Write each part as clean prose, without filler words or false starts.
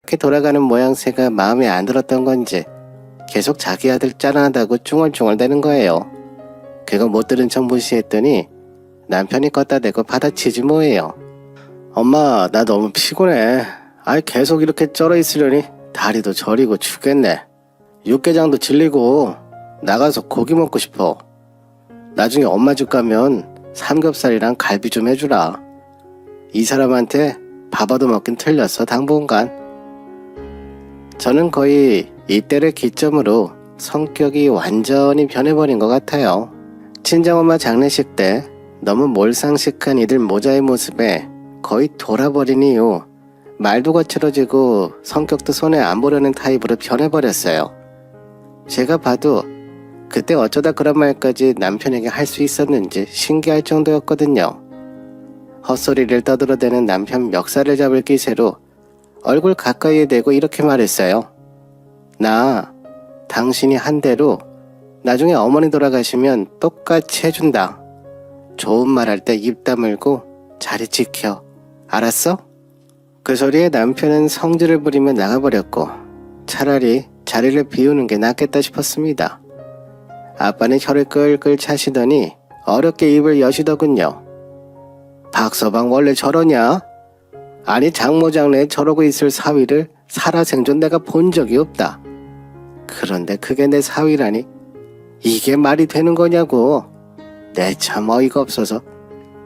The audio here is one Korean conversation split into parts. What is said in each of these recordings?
좋게 돌아가는 모양새가 마음에 안 들었던 건지 계속 자기 아들 짠하다고 쭝얼쭝얼대는 거예요. 그거 못 들은 척 무시했더니 남편이 껐다 대고 받아치지 뭐예요. 엄마, 나 너무 피곤해. 아이, 계속 이렇게 쩔어 있으려니 다리도 저리고 죽겠네. 육개장도 질리고 나가서 고기 먹고 싶어. 나중에 엄마 집 가면 삼겹살이랑 갈비 좀 해주라. 이 사람한테 밥 얻어먹긴 틀렸어 당분간. 저는 거의 이때를 기점으로 성격이 완전히 변해버린 것 같아요. 친정엄마 장례식 때 너무 몰상식한 이들 모자의 모습에 거의 돌아버린 이후 말도 거칠어지고 성격도 손에 안 보려는 타입으로 변해버렸어요. 제가 봐도 그때 어쩌다 그런 말까지 남편에게 할 수 있었는지 신기할 정도였거든요. 헛소리를 떠들어대는 남편 멱살을 잡을 기세로 얼굴 가까이에 대고 이렇게 말했어요. 나 당신이 한 대로 나중에 어머니 돌아가시면 똑같이 해준다. 좋은 말 할 때 입 다물고 자리 지켜. 알았어? 그 소리에 남편은 성질을 부리며 나가버렸고 차라리 자리를 비우는 게 낫겠다 싶었습니다. 아빠는 혀를 끌끌 차시더니 어렵게 입을 여시더군요. 박서방 원래 저러냐? 아니 장모장래에 저러고 있을 사위를 살아생전 내가 본 적이 없다. 그런데 그게 내 사위라니 이게 말이 되는 거냐고. 내 참 어이가 없어서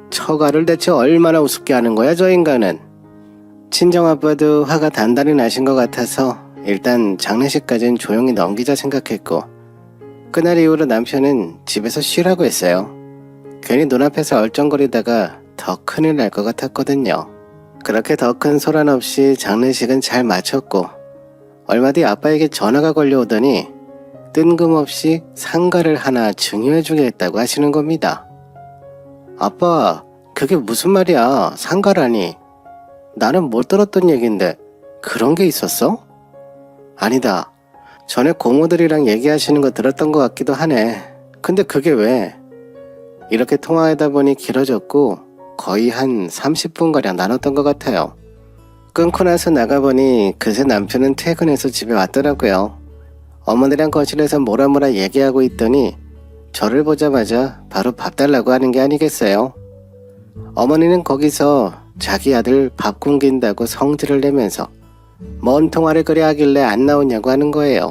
처가를 대체 얼마나 우습게 하는 거야 저 인간은. 친정아빠도 화가 단단히 나신 것 같아서 일단 장례식까지는 조용히 넘기자 생각했고 그날 이후로 남편은 집에서 쉬라고 했어요. 괜히 눈앞에서 얼쩡거리다가 더 큰일 날 것 같았거든요. 그렇게 더 큰 소란 없이 장례식은 잘 마쳤고 얼마 뒤 아빠에게 전화가 걸려오더니 뜬금없이 상가를 하나 증여해주게 했다고 하시는 겁니다. 아빠, 그게 무슨 말이야? 상가라니. 나는 못 들었던 얘긴데 그런 게 있었어? 아니다. 전에 고모들이랑 얘기하시는 거 들었던 것 같기도 하네. 근데 그게 왜? 이렇게 통화하다 보니 길어졌고 거의 한 30분가량 나눴던 것 같아요. 끊고 나서 나가보니 그새 남편은 퇴근해서 집에 왔더라고요. 어머니랑 거실에서 뭐라뭐라 얘기하고 있더니 저를 보자마자 바로 밥 달라고 하는 게 아니겠어요. 어머니는 거기서 자기 아들 밥 굶긴다고 성질을 내면서 뭔 통화를 그리 하길래 안 나오냐고 하는 거예요.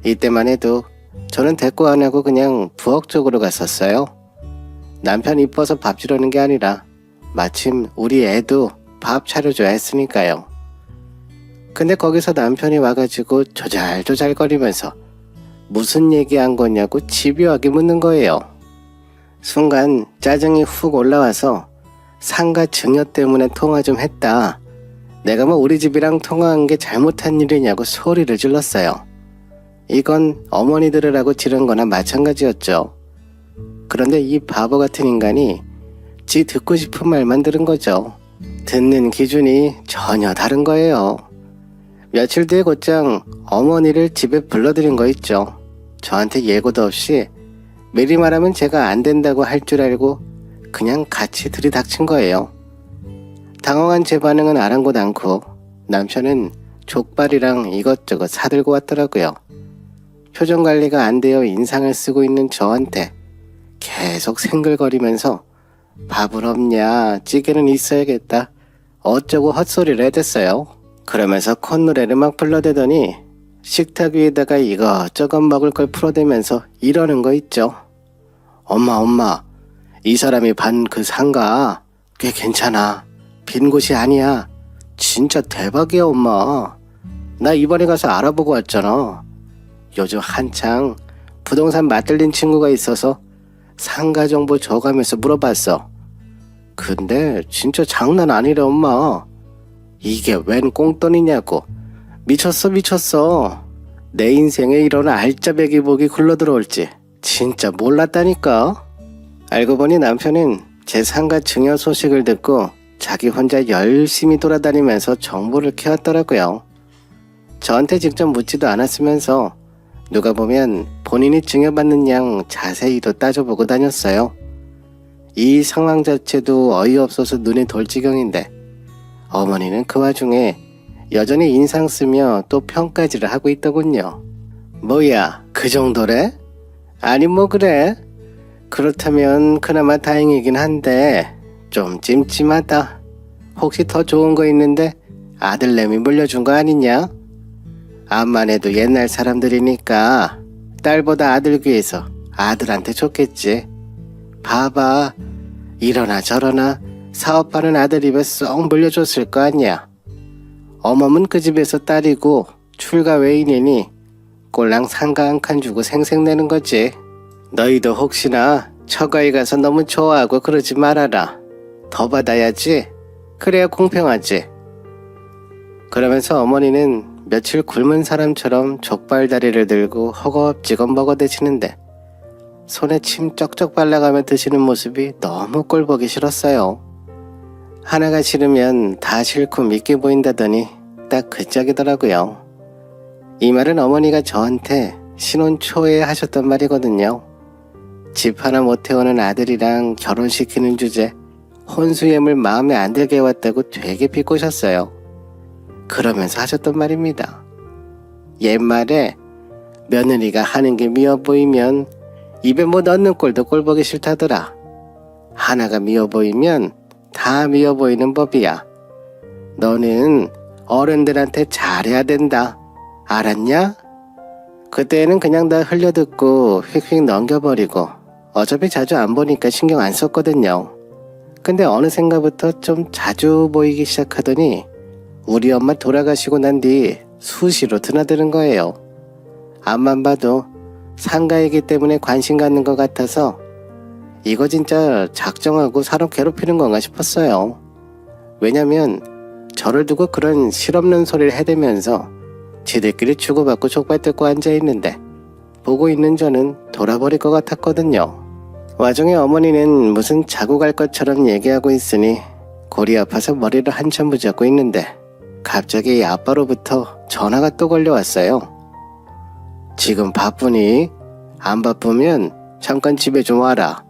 이때만 해도 저는 대꾸 안 하고 그냥 부엌 쪽으로 갔었어요. 남편 이뻐서 밥 주려는 게 아니라 마침 우리 애도 밥 차려줘야 했으니까요. 근데 거기서 남편이 와가지고 조잘조잘거리면서 무슨 얘기한 거냐고 집요하게 묻는 거예요. 순간 짜증이 훅 올라와서 상가 증여 때문에 통화 좀 했다. 내가 뭐 우리 집이랑 통화한 게 잘못한 일이냐고 소리를 질렀어요. 이건 어머니 들으라고 지른 거나 마찬가지였죠. 그런데 이 바보 같은 인간이 지 듣고 싶은 말만 들은 거죠. 듣는 기준이 전혀 다른 거예요. 며칠 뒤에 곧장 어머니를 집에 불러들인 거 있죠. 저한테 예고도 없이 미리 말하면 제가 안 된다고 할 줄 알고 그냥 같이 들이닥친 거예요. 당황한 제 반응은 아랑곳 않고 남편은 족발이랑 이것저것 사들고 왔더라고요. 표정 관리가 안 되어 인상을 쓰고 있는 저한테 계속 생글거리면서 밥을 없냐, 찌개는 있어야겠다, 어쩌고 헛소리를 해댔어요. 그러면서 콧노래를 막 불러대더니 식탁 위에다가 이것저것 먹을 걸 풀어대면서 이러는 거 있죠. 엄마, 이 사람이 반 그 상가 꽤 괜찮아. 빈 곳이 아니야. 진짜 대박이야 엄마. 나 이번에 가서 알아보고 왔잖아. 요즘 한창 부동산 맞들린 친구가 있어서 상가 정보 줘가면서 물어봤어. 근데 진짜 장난 아니래 엄마. 이게 웬 꽁돈이냐고. 미쳤어. 내 인생에 이런 알짜배기 복이 굴러들어올지 진짜 몰랐다니까. 알고 보니 남편은 제 상가 증여 소식을 듣고 자기 혼자 열심히 돌아다니면서 정보를 캐왔더라고요. 저한테 직접 묻지도 않았으면서 누가 보면 본인이 증여받는 양 자세히도 따져보고 다녔어요. 이 상황 자체도 어이없어서 눈에 돌 지경인데 어머니는 그 와중에 여전히 인상 쓰며 또 평가질을 하고 있더군요. 뭐야, 그 정도래? 아니 뭐 그래? 그렇다면 그나마 다행이긴 한데 좀 찜찜하다. 혹시 더 좋은 거 있는데 아들내미 물려준 거 아니냐? 암만 해도 옛날 사람들이니까 딸보다 아들 귀해서 아들한테 줬겠지. 봐봐, 이러나 저러나 사업하는 아들 입에 쏙 물려줬을 거 아니야. 어멈은 그 집에서 딸이고 출가 외인이니 꼴랑 상가 한 칸 주고 생색내는 거지. 너희도 혹시나 처가에 가서 너무 좋아하고 그러지 말아라. 더 받아야지. 그래야 공평하지. 그러면서 어머니는 며칠 굶은 사람처럼 족발다리를 들고 허겁지겁 먹어대시는데 손에 침 쩍쩍 발라가며 드시는 모습이 너무 꼴보기 싫었어요. 하나가 싫으면 다 싫고 믿게 보인다더니 딱 그 짝이더라고요. 이 말은 어머니가 저한테 신혼 초에 하셨던 말이거든요. 집 하나 못 태우는 아들이랑 결혼시키는 주제 혼수예물 마음에 안 들게 해왔다고 되게 비꼬셨어요. 그러면서 하셨던 말입니다. 옛말에 며느리가 하는 게 미워 보이면 입에 뭐 넣는 꼴도 꼴보기 싫다더라. 하나가 미워 보이면 다 미워 보이는 법이야. 너는 어른들한테 잘해야 된다. 알았냐? 그때는 그냥 다 흘려듣고 휙휙 넘겨버리고 어차피 자주 안 보니까 신경 안 썼거든요. 근데 어느샌가부터 좀 자주 보이기 시작하더니 우리 엄마 돌아가시고 난 뒤 수시로 드나드는 거예요. 앞만 봐도 상가이기 때문에 관심 갖는 것 같아서 이거 진짜 작정하고 사람 괴롭히는 건가 싶었어요. 왜냐면 저를 두고 그런 실없는 소리를 해대면서 지들끼리 주고받고 족발 뜯고 앉아있는데 보고 있는 저는 돌아버릴 것 같았거든요. 와중에 어머니는 무슨 자고 갈 것처럼 얘기하고 있으니 골이 아파서 머리를 한참 붙잡고 있는데 갑자기 아빠로부터 전화가 또 걸려왔어요. 지금 바쁘니? 안 바쁘면 잠깐 집에 좀 와라.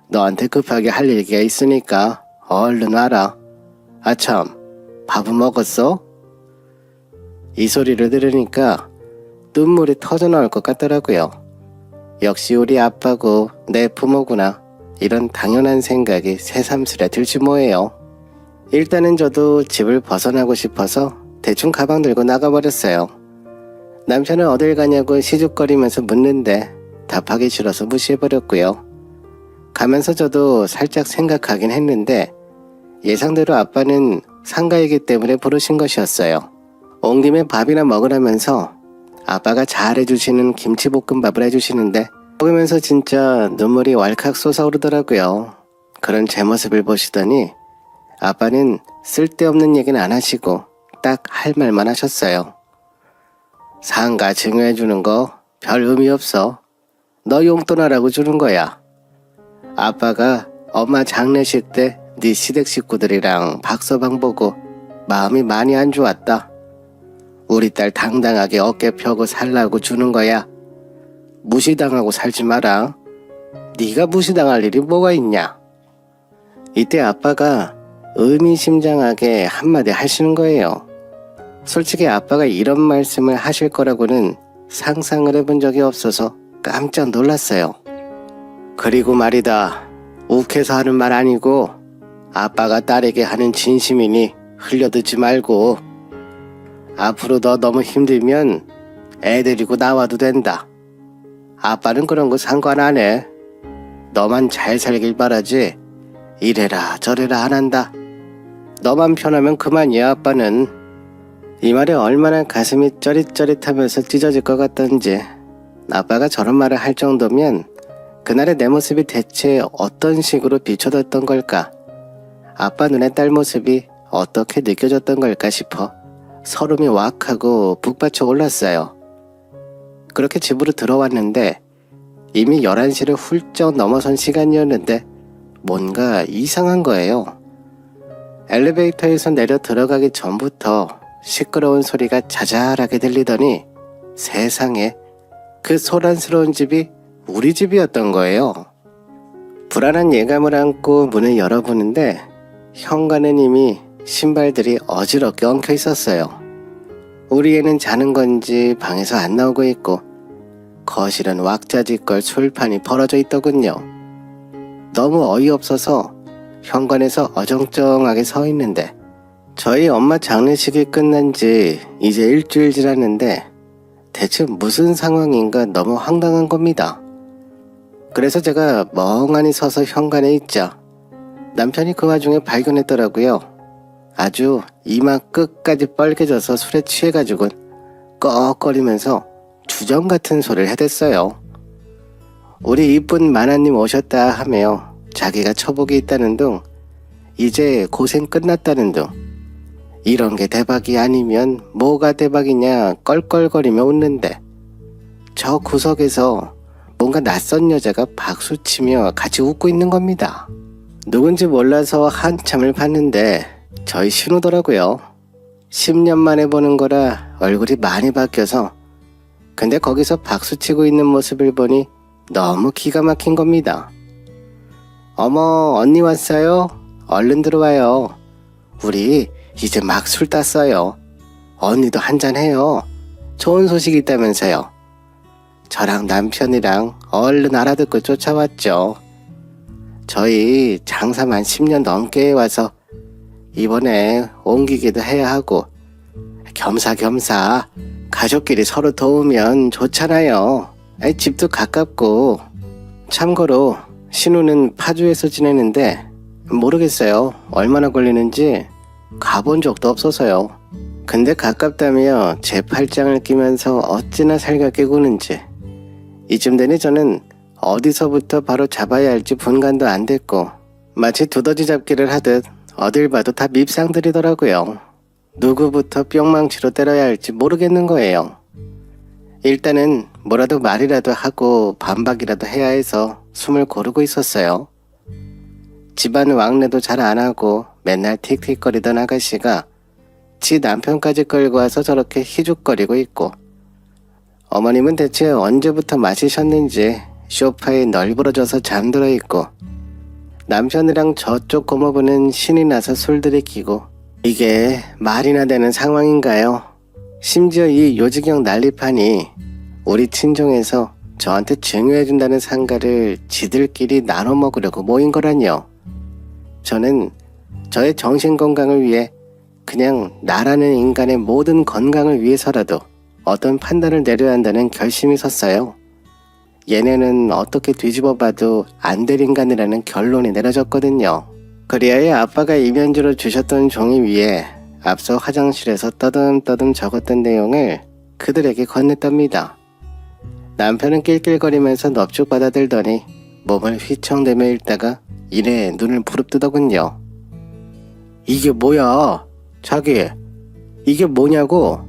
너한테 급하게 할 얘기가 있으니까 얼른 와라. 아참, 밥은 먹었어? 이 소리를 들으니까 눈물이 터져 나올 것 같더라고요. 역시 우리 아빠고 내 부모구나. 이런 당연한 생각이 새삼스레 들지 뭐예요. 일단은 저도 집을 벗어나고 싶어서 대충 가방 들고 나가버렸어요. 남편은 어딜 가냐고 시죽거리면서 묻는데 답하기 싫어서 무시해버렸고요. 가면서 저도 살짝 생각하긴 했는데 예상대로 아빠는 상가이기 때문에 부르신 것이었어요. 온 김에 밥이나 먹으라면서 아빠가 잘 해주시는 김치볶음밥을 해주시는데 먹으면서 진짜 눈물이 왈칵 솟아오르더라고요. 그런 제 모습을 보시더니 아빠는 쓸데없는 얘기는 안 하시고 딱 할 말만 하셨어요. 상가 증여해주는 거 별 의미 없어. 너 용돈 하라고 주는 거야. 아빠가 엄마 장례식 때 네 시댁 식구들이랑 박서방 보고 마음이 많이 안 좋았다. 우리 딸 당당하게 어깨 펴고 살라고 주는 거야. 무시당하고 살지 마라. 네가 무시당할 일이 뭐가 있냐. 이때 아빠가 의미심장하게 한마디 하시는 거예요. 솔직히 아빠가 이런 말씀을 하실 거라고는 상상을 해본 적이 없어서 깜짝 놀랐어요. 그리고 말이다. 욱해서 하는 말 아니고 아빠가 딸에게 하는 진심이니 흘려듣지 말고 앞으로 너 너무 힘들면 애 데리고 나와도 된다. 아빠는 그런 거 상관 안 해. 너만 잘 살길 바라지 이래라 저래라 안 한다. 너만 편하면 그만이야 아빠는. 이 말에 얼마나 가슴이 쩌릿쩌릿하면서 찢어질 것 같던지 아빠가 저런 말을 할 정도면 그날의 내 모습이 대체 어떤 식으로 비춰졌던 걸까? 아빠 눈에 딸 모습이 어떻게 느껴졌던 걸까 싶어 서름이 왁 하고 북받쳐 올랐어요. 그렇게 집으로 들어왔는데 이미 11시를 훌쩍 넘어선 시간이었는데 뭔가 이상한 거예요. 엘리베이터에서 내려 들어가기 전부터 시끄러운 소리가 자잘하게 들리더니 세상에 그 소란스러운 집이 우리 집이었던 거예요. 불안한 예감을 안고 문을 열어보는데 현관엔 이미 신발들이 어지럽게 엉켜 있었어요. 우리 애는 자는 건지 방에서 안 나오고 있고 거실은 왁자지껄 술판이 벌어져 있더군요. 너무 어이없어서 현관에서 어정쩡하게 서 있는데 저희 엄마 장례식이 끝난 지 이제 일주일 지났는데 대체 무슨 상황인가 너무 황당한 겁니다. 그래서 제가 멍하니 서서 현관에 있자 남편이 그 와중에 발견했더라고요. 아주 이마 끝까지 빨개져서 술에 취해가지고 꺽거리면서 주정 같은 소리를 해댔어요. 우리 이쁜 마나님 오셨다 하며 자기가 처복이 있다는 둥, 이제 고생 끝났다는 둥, 이런 게 대박이 아니면 뭐가 대박이냐 껄껄거리며 웃는데 저 구석에서 뭔가 낯선 여자가 박수치며 같이 웃고 있는 겁니다. 누군지 몰라서 한참을 봤는데 저희 신우더라고요. 10년 만에 보는 거라 얼굴이 많이 바뀌어서 근데 거기서 박수치고 있는 모습을 보니 너무 기가 막힌 겁니다. 어머 언니 왔어요? 얼른 들어와요. 우리 이제 막 술 땄어요. 언니도 한잔해요. 좋은 소식 있다면서요. 저랑 남편이랑 얼른 알아듣고 쫓아왔죠. 저희 장사만 10년 넘게 해와서 이번에 옮기기도 해야 하고 겸사겸사 가족끼리 서로 도우면 좋잖아요. 집도 가깝고. 참고로 신우는 파주에서 지내는데 모르겠어요. 얼마나 걸리는지 가본 적도 없어서요. 근데 가깝다며 제 팔짱을 끼면서 어찌나 살갑게 구는지 이쯤 되니 저는 어디서부터 바로 잡아야 할지 분간도 안 됐고 마치 두더지 잡기를 하듯 어딜 봐도 다 밉상들이더라고요. 누구부터 뿅망치로 때려야 할지 모르겠는 거예요. 일단은 뭐라도 말이라도 하고 반박이라도 해야 해서 숨을 고르고 있었어요. 집안 왕래도 잘 안 하고 맨날 틱틱거리던 아가씨가 지 남편까지 끌고 와서 저렇게 희죽거리고 있고 어머님은 대체 언제부터 마시셨는지 소파에 널브러져서 잠들어 있고 남편이랑 저쪽 고모부는 신이 나서 술 들이키고 이게 말이나 되는 상황인가요? 심지어 이 요지경 난리판이 우리 친정에서 저한테 증여해준다는 상가를 지들끼리 나눠 먹으려고 모인 거라뇨. 저는 저의 정신건강을 위해 그냥 나라는 인간의 모든 건강을 위해서라도 어떤 판단을 내려야 한다는 결심이 섰어요. 얘네는 어떻게 뒤집어 봐도 안 될 인간이라는 결론이 내려졌거든요. 그리하여 아빠가 이면지로 주셨던 종이 위에 앞서 화장실에서 떠듬떠듬 적었던 내용을 그들에게 건넸답니다. 남편은 낄낄거리면서 넙죽 받아들더니 몸을 휘청대며 읽다가 이내 눈을 부릅뜨더군요. 이게 뭐야? 자기, 이게 뭐냐고?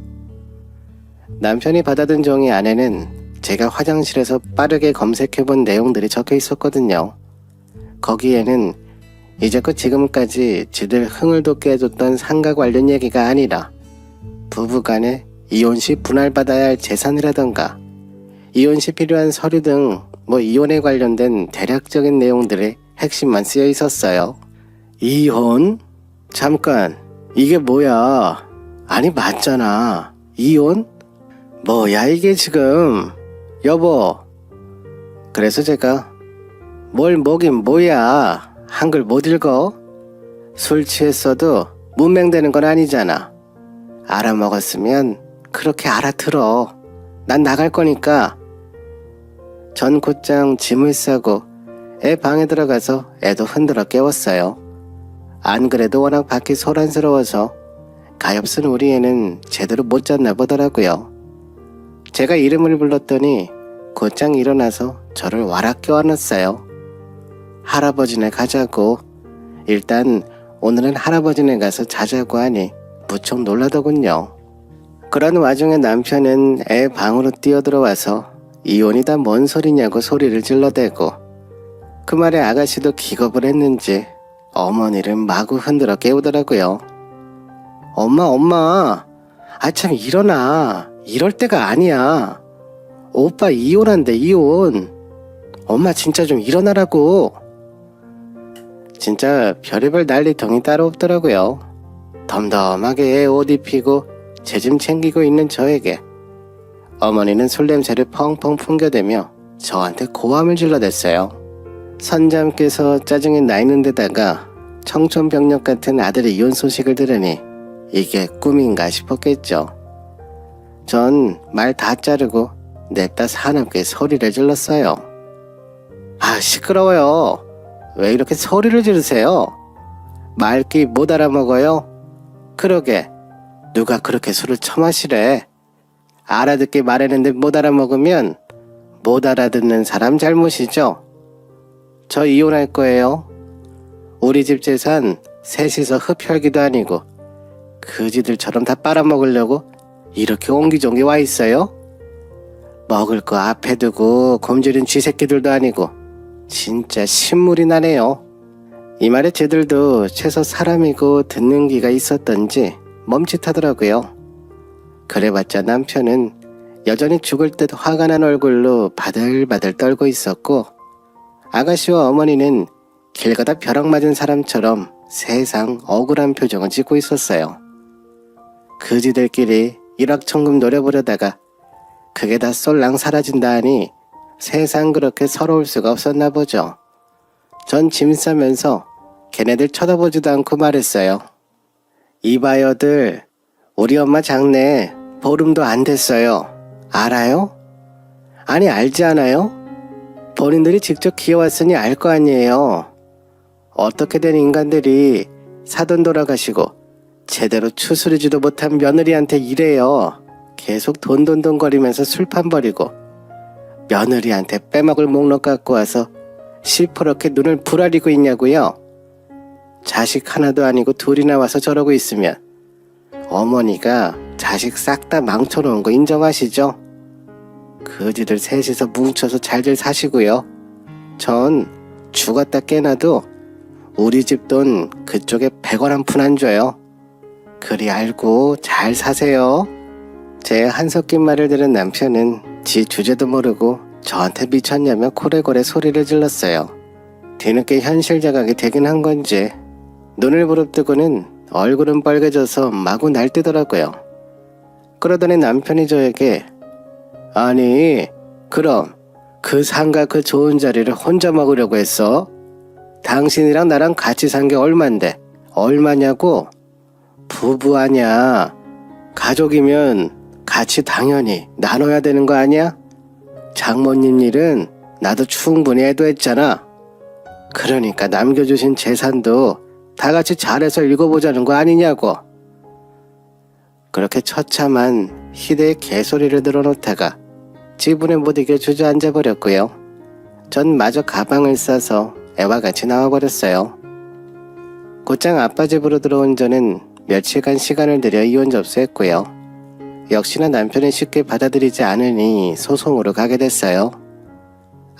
남편이 받아든 종이 안에는 제가 화장실에서 빠르게 검색해본 내용들이 적혀 있었거든요. 거기에는 이제껏 지금까지 지들 흥을 돋게 해줬던 상가 관련 얘기가 아니라 부부간에 이혼 시 분할받아야 할 재산이라던가 이혼 시 필요한 서류 등 이혼에 관련된 대략적인 내용들의 핵심만 쓰여 있었어요. 이혼? 잠깐, 이게 뭐야? 아니 맞잖아. 이혼? 뭐야 이게 지금? 여보. 그래서 제가 뭘 뭐긴 뭐야. 한글 못 읽어? 술 취했어도 문맹되는 건 아니잖아. 알아먹었으면 그렇게 알아들어. 난 나갈 거니까. 전 곧장 짐을 싸고 애 방에 들어가서 애도 흔들어 깨웠어요. 안 그래도 워낙 밖이 소란스러워서 가엾은 우리 애는 제대로 못 잤나 보더라고요. 제가 이름을 불렀더니 곧장 일어나서 저를 와락 껴안았어요. 할아버지네 가자고. 일단 오늘은 할아버지네 가서 자자고 하니 무척 놀라더군요. 그런 와중에 남편은 애 방으로 뛰어들어와서 이혼이 다 뭔 소리냐고 소리를 질러대고 그 말에 아가씨도 기겁을 했는지 어머니를 마구 흔들어 깨우더라고요. 엄마, 참 일어나. 이럴 때가 아니야. 오빠 이혼한대, 이혼. 엄마 진짜 좀 일어나라고. 진짜 별의별 난리통이 따로 없더라고요. 덤덤하게 옷 입히고 제 짐 챙기고 있는 저에게 어머니는 술 냄새를 펑펑 풍겨대며 저한테 고함을 질러댔어요. 선잠께서 짜증이 나 있는 데다가 청천벽력 같은 아들의 이혼 소식을 들으니 이게 꿈인가 싶었겠죠. 전 말 다 자르고 냅다 사납게 소리를 질렀어요. 아, 시끄러워요. 왜 이렇게 소리를 지르세요? 말귀 못 알아먹어요? 그러게, 누가 그렇게 술을 처마시래. 알아듣게 말했는데 못 알아먹으면 못 알아듣는 사람 잘못이죠. 저 이혼할 거예요. 우리 집 재산 셋이서 흡혈귀도 아니고 그지들처럼 다 빨아먹으려고 이렇게 옹기종기 와 있어요? 먹을 거 앞에 두고 곰지른 쥐새끼들도 아니고 진짜 신물이 나네요. 이 말에 쟤들도 최소 사람이고 듣는 귀가 있었던지 멈칫하더라고요. 그래봤자 남편은 여전히 죽을 듯 화가 난 얼굴로 바들바들 떨고 있었고 아가씨와 어머니는 길 가다 벼락 맞은 사람처럼 세상 억울한 표정을 짓고 있었어요. 그지들끼리 일확천금 노려보려다가 그게 다 쏠랑 사라진다 하니 세상 그렇게 서러울 수가 없었나 보죠. 전 짐 싸면서 걔네들 쳐다보지도 않고 말했어요. 이봐요들, 우리 엄마 장래 보름도 안 됐어요. 알아요? 아니, 알지 않아요? 본인들이 직접 키워왔으니 알 거 아니에요. 어떻게 된 인간들이 사돈 돌아가시고 제대로 추스르지도 못한 며느리한테 이래요. 계속 돈돈돈거리면서 술판 버리고 며느리한테 빼먹을 목록 갖고 와서 시퍼렇게 눈을 부라리고 있냐고요. 자식 하나도 아니고 둘이나 와서 저러고 있으면 어머니가 자식 싹 다 망쳐놓은 거 인정하시죠? 그지들 셋이서 뭉쳐서 잘들 사시고요. 전 죽었다 깨나도 우리 집 돈 그쪽에 100원 한 푼 안 줘요. 그리 알고 잘 사세요. 제 한석긴 말을 들은 남편은 지 주제도 모르고 저한테 미쳤냐며 코레고레 소리를 질렀어요. 뒤늦게 현실 자각이 되긴 한 건지 눈을 부릅뜨고는 얼굴은 빨개져서 마구 날뛰더라고요. 그러더니 남편이 저에게 아니, 그럼 그 상가 그 좋은 자리를 혼자 먹으려고 했어? 당신이랑 나랑 같이 산 게 얼만데 얼마냐고? 부부 아냐? 가족이면 같이 당연히 나눠야 되는 거 아니야? 장모님 일은 나도 충분히 애도했잖아. 그러니까 남겨주신 재산도 다 같이 잘해서 읽어보자는 거 아니냐고. 그렇게 처참한 희대의 개소리를 늘어놓다가 지분에 못 이겨 주저앉아 버렸고요. 전 마저 가방을 싸서 애와 같이 나와버렸어요. 곧장 아빠 집으로 들어온 저는 며칠간 시간을 들여 이혼 접수했고요. 역시나 남편은 쉽게 받아들이지 않으니 소송으로 가게 됐어요.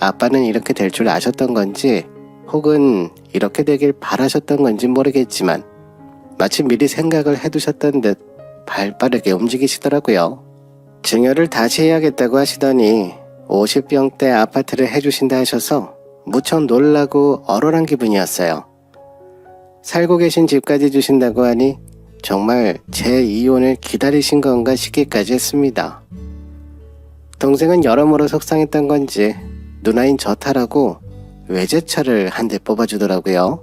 아빠는 이렇게 될 줄 아셨던 건지 혹은 이렇게 되길 바라셨던 건지 모르겠지만 마치 미리 생각을 해두셨던 듯 발빠르게 움직이시더라고요. 증여를 다시 해야겠다고 하시더니 50평대 아파트를 해주신다 하셔서 무척 놀라고 얼얼한 기분이었어요. 살고 계신 집까지 주신다고 하니 정말 제 이혼을 기다리신 건가 싶기까지 했습니다. 동생은 여러모로 속상했던 건지 누나인 저 탓하고 외제차를 한 대 뽑아주더라고요.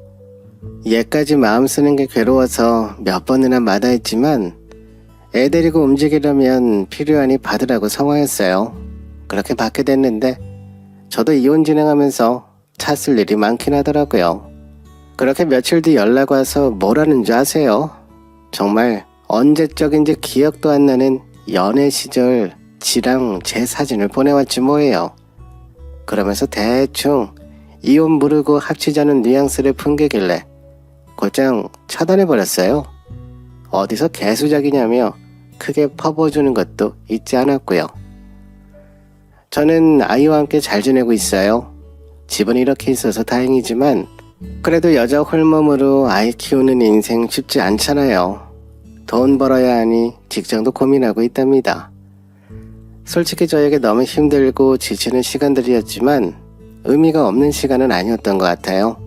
얘까지 마음 쓰는 게 괴로워서 몇 번이나 마다했지만 애 데리고 움직이려면 필요하니 받으라고 성화했어요. 그렇게 받게 됐는데 저도 이혼 진행하면서 차 쓸 일이 많긴 하더라고요. 그렇게 며칠 뒤 연락 와서 뭐라는 줄 아세요? 정말 언제적인지 기억도 안 나는 연애 시절 지랑 제 사진을 보내왔지 뭐예요. 그러면서 대충 이혼 무르고 합치자는 뉘앙스를 풍기길래 곧장 차단해버렸어요. 어디서 개수작이냐며 크게 퍼부어주는 것도 잊지 않았고요. 저는 아이와 함께 잘 지내고 있어요. 집은 이렇게 있어서 다행이지만 그래도 여자 홀몸으로 아이 키우는 인생 쉽지 않잖아요. 돈 벌어야 하니 직장도 고민하고 있답니다. 솔직히 저에게 너무 힘들고 지치는 시간들이었지만 의미가 없는 시간은 아니었던 것 같아요.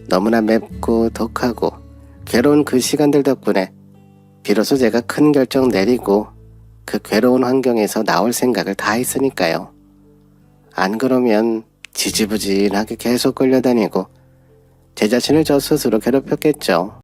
너무나 맵고 독하고 괴로운 그 시간들 덕분에 비로소 제가 큰 결정 내리고 그 괴로운 환경에서 나올 생각을 다 했으니까요. 안 그러면 지지부진하게 계속 끌려다니고 제 자신을 저 스스로 괴롭혔겠죠.